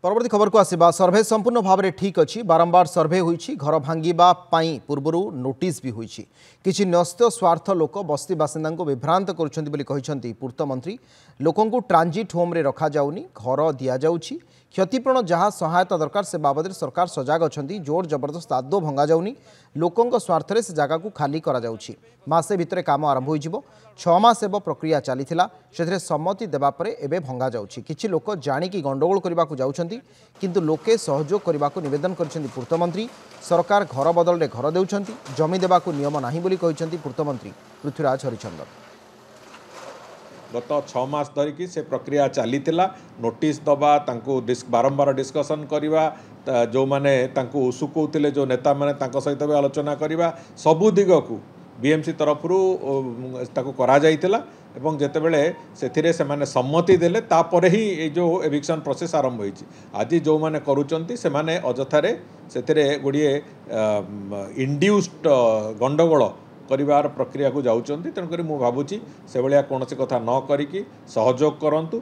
परवर्ती खबर को आसवा सर्भे संपूर्ण भाव में ठीक अच्छी बारंबार सर्भे होईछि घर भांगिबा पाई पूर्वरु नोटिस भी होईछि किछि न्यस्त स्वार्थ लोक बस्ती बासिंदा को विभ्रांत करुछन्ति बोली कहिसन्ति पूर्त मंत्री लोकों को ट्रांजिट होम रे रखा जाउनी घर दिया जाउछि क्षतिपूरण जहाँ सहायता दरकार से बाबद सरकार सजग अछन्ति जोर जबरदस्त आदो भंगा जाउनी लोकों स्वार्थ से जगह को खाली करा जाउछि मासे भितरे काम आरंभ होइजिवो 6 मास एव प्रक्रिया चलीथिला सेथरे सम्मति देबा परे एबे भंगा जाउछि किछि लोक जानिकी गंडगोल करबा को जाउछन्ति किंतु लोके सहयोग करबा को निवेदन करछन्ति पूर्तमंत्री सरकार घर बदल रे घर देउछन्ति जमी देबा को नियम नाही बोली कहिसन्ति पूर्तमंत्री पृथ्वीराज हरिचंदन गत 6 मास धरिकी से प्रक्रिया चलीथिला नोटिस दबा तांको बारंबार डिस्कसन करवा जो माने तांको सुकौतिले जो नेता माने तांको सहित भी आलोचना करवा सबु दिग को बीएमसी तरफरु ताको करा जाइतिला एवं जेतेबेले सेथिरे से माने सम्मति देले तापरे ही ए जो एविक्शन प्रोसेस आरंभ होईछि आज जो माने करूचंती से माने अजथारे सेथिरे गुडिए इंड्यूस्ड गंडगोल परिवार प्रक्रिया को जाउचंती तेणुकरी मु भाबुची से भलिया कोनोसी कथा न करिकी सहयोग करंतु।